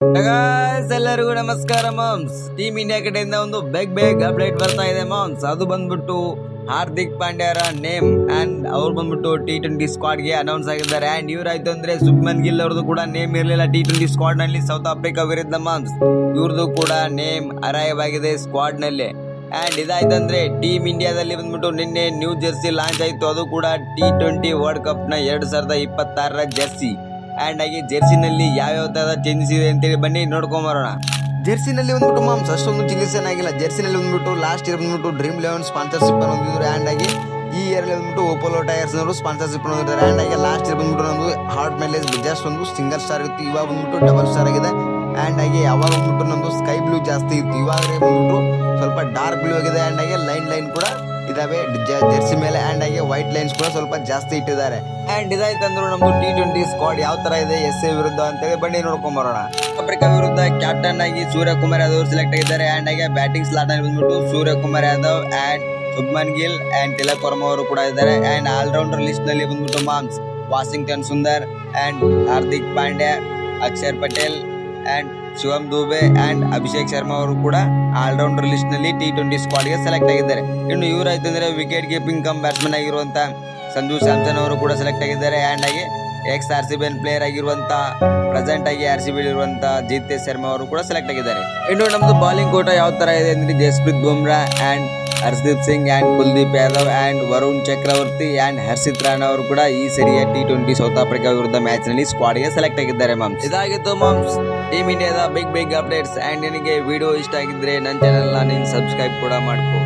Guys, ಎಲ್ಲರಿಗೂ ನಮಸ್ಕಾರ moms. Team India ಕಡೆಯಿಂದ ಒಂದು ಬೇಗ ಅಪ್ಡೇಟ್ ಬರ್ತಾ ಇದೆ ಮಾಮ್ಸ್. ಅದು ಬಂದ್ಬಿಟ್ಟು ಹಾರ್ದಿಕ್ ಪಾಂಡ್ಯರ ನೇಮ್ ಅಂಡ್ ಅವ್ರು ಬಂದ್ಬಿಟ್ಟು T20 ಸ್ಕ್ವಾಡ್ ಗೆ ಅನೌನ್ಸ್ ಆಗಿದ್ದಾರೆ. ಅಂಡ್ ಇವ್ರಾಯ್ತು ಅಂದ್ರೆ ಶುಭ್ಮನ್ ಗಿಲ್ ಅವ್ರದ್ದು ಕೂಡ ನೇಮ್ ಇರಲಿಲ್ಲ T20 ಸ್ಕ್ವಾಡ್ ನಲ್ಲಿ ಸೌತ್ ಆಫ್ರಿಕಾ ವಿರುದ್ಧ ಮಾಮ್ಸ್. ಇವ್ರದ್ದು ಕೂಡ ನೇಮ್ ಅರೈವ್ ಆಗಿದೆ ಸ್ಕ್ವಾಡ್ ನಲ್ಲಿ. ಅಂಡ್ ಇದಾಯ್ತಂದ್ರೆ ಟೀಮ್ ಇಂಡಿಯಾದಲ್ಲಿ ಬಂದ್ಬಿಟ್ಟು ನಿನ್ನೆ ನ್ಯೂ ಜೆರ್ಸಿ ಲಾಂಚ್ ಆಯ್ತು. ಅದು ಕೂಡ T20 ವರ್ಲ್ಡ್ ಕಪ್ ನ 2026ರ ಜೆರ್ಸಿ. ಅಂಡ್ ಆಗಿ ಜೆರ್ಸಿನಲ್ಲಿ ಯಾವ ತರದ ಚೇಂಜಸ್ ಇದೆ ಅಂತೇಳಿ ಬನ್ನಿ ನೋಡ್ಕೊಂಬರೋಣ. ಜೆರ್ಸಿನಲ್ಲಿ ಬಂದ್ಬಿಟ್ಟು ಮಾಮ್ಸ್ ಅಷ್ಟೊಂದು ಚೇಂಜಸ್ ಏನಾಗಿಲ್ಲ. ಜೆರ್ಸಿನಲ್ಲಿ ಬಂದ್ಬಿಟ್ಟು ಲಾಸ್ಟ್ ಇಯರ್ ಬಂದ್ಬಿಟ್ಟು ಡ್ರೀಮ್ 11 ಸ್ಪಾನ್ಸರ್ಶಿಪ್ ಹೊಂದಿದ್ರು. ಅಂಡ್ ಆಗಿ ಈ ಇಯರ್ ಬಂದ್ಬಿಟ್ಟು ಓಪೋಲೋ ಟೈರ್ಸ್ ಅವರು ಸ್ಪಾನ್ಸರ್ಶಿಪ್ ಹೊಂದಿದ್ದಾರೆ. ಅಂಡ್ ಆಗಿ ಲಾಸ್ಟ್ ಇಯರ್ ಬಂದ್ಬಿಟ್ಟು ನಮ್ದು ಹಾರ್ಟ್ ಮೈಲೇಜ್ ಜಸ್ಟ್ ಒಂದು ಸಿಂಗಲ್ ಸ್ಟಾರ್ ಇತ್ತು, ಇವಾಗ ಬಂದ್ಬಿಟ್ಟು ಡಬಲ್ ಸ್ಟಾರ್ ಆಗಿದೆ. ಅಂಡ್ ಆಗಿ ಅವಾಗ ಬಂದ್ಬಿಟ್ಟು ನಮ್ದು ಸ್ಕೈ ಬ್ಲೂ ಜಾಸ್ತಿ ಇತ್ತು, ಇವಾಗ ಬಂದ್ಬಿಟ್ಟು ಸ್ವಲ್ಪ ಡಾರ್ಕ್ ಬ್ಲೂ ಆಗಿದೆ. ಅಂಡ್ ಆಗಿ ಲೈನ್ ಕೂಡ ಇದಾವೆ ಜೆರ್ಸಿ ಮೇಲೆ. ಅಂಡ್ ಆಗಿ ವೈಟ್ ಲೈನ್ಸ್ ಕೂಡ ಸ್ವಲ್ಪ ಜಾಸ್ತಿ ಇಟ್ಟಿದ್ದಾರೆ. ಅಂಡ್ ಇದಾಯ್ತಂದ್ರು ನಮ್ದು T20 ಸ್ಕ್ವಾಡ್ ಯಾವ ತರ ಇದೆ SA ವಿರುದ್ಧ ಅಂತೇಳಿ ಬನ್ನಿ ನೋಡ್ಕೊಂಬರೋಣ. ಆಫ್ರಿಕಾ ವಿರುದ್ಧ ಕ್ಯಾಪ್ಟನ್ ಆಗಿ ಸೂರ್ಯಕುಮಾರ್ ಯಾದವ್ ಸೆಲೆಕ್ಟ್ ಆಗಿದ್ದಾರೆ. ಅಂಡ್ ಆಗಿ ಬ್ಯಾಟಿಂಗ್ ಸ್ಲಾಟ್ ನಲ್ಲಿ ಬಂದ್ಬಿಟ್ಟು ಸೂರ್ಯಕುಮಾರ್ ಯಾದವ್ ಅಂಡ್ ಶುಭ್ಮನ್ ಗಿಲ್ ಅಂಡ್ ತಿಲಕ್ ವರ್ಮಾ ಅವರು ಕೂಡ ಇದ್ದಾರೆ. ಅಂಡ್ ಆಲ್ರೌಂಡರ್ ಲಿಸ್ಟ್ ನಲ್ಲಿ ಬಂದ್ಬಿಟ್ಟು ma'ams Washington Sundar and Hardik Pandya, Axar Patel and Shivam Dube and Abhishek Sharma ಅವರು ಕೂಡ ಆಲ್ರೌಂಡರ್ ಲಿಸ್ಟ್ ನಲ್ಲಿ T20 ಸ್ಕ್ವಾಡ್ ಗೆ ಸೆಲೆಕ್ಟ್ ಆಗಿದ್ದಾರೆ. ಇನ್ನು ಇವರಾಯ್ತು ಅಂದ್ರೆ ವಿಕೆಟ್ ಕೀಪಿಂಗ್ ಕಮ್ ಬ್ಯಾಟ್ಸ್ಮನ್ ಆಗಿರುವಂತ ಸಂಜು ಸ್ಯಾಮ್ಸನ್ ಅವರು ಕೂಡ ಸೆಲೆಕ್ಟ್ ಆಗಿದ್ದಾರೆ. ಅಂಡ್ ಆಗಿ XRCB ಪ್ಲೇಯರ್ ಆಗಿರುವಂತ ಪ್ರೆಸೆಂಟ್ ಆಗಿ RCB ಇರುವಂತ ಜಿತೇಶ್ ಶರ್ಮಾ ಅವರು ಕೂಡ ಸೆಲೆಕ್ಟ್ ಆಗಿದ್ದಾರೆ. ಇನ್ನು ನಮ್ದು ಬಾಲಿಂಗ್ ಕೋಟ ಯಾವ ತರ ಇದೆ ಅಂದ್ರೆ Jasprit Bumrah and Harshdeep Singh and Kuldeep Yadav and Varun Chakravarthy and Harshit Rana ಅವರು ಕೂಡ ಈ ಸರಿಯ T20 ಸೌತ್ ಆಫ್ರಿಕಾ ವಿರುದ್ಧ ಮ್ಯಾಚ್ ನಲ್ಲಿ ಸ್ಕ್ವಾಡ್ ಗೆ ಸೆಲೆಕ್ಟ್ ಆಗಿದ್ದಾರೆ ಮಾಮ್ಸ್. ಇದಾಗಿತ್ತು ಮಾಮ್ಸ್ ಟೀಮ್ ಇಂಡಿಯಾದ ಬಿಗ್ ಅಪ್ಡೇಟ್ಸ್. ಅಂಡ್ ನಿನಗೆ ವಿಡಿಯೋ ಇಷ್ಟ ಆಗಿದ್ರೆ ನನ್ನ ಚಾನೆಲ್ ನೀನು ಸಬ್ಸ್ಕ್ರೈಬ್ ಕೂಡ ಮಾಡ್ಕೋ.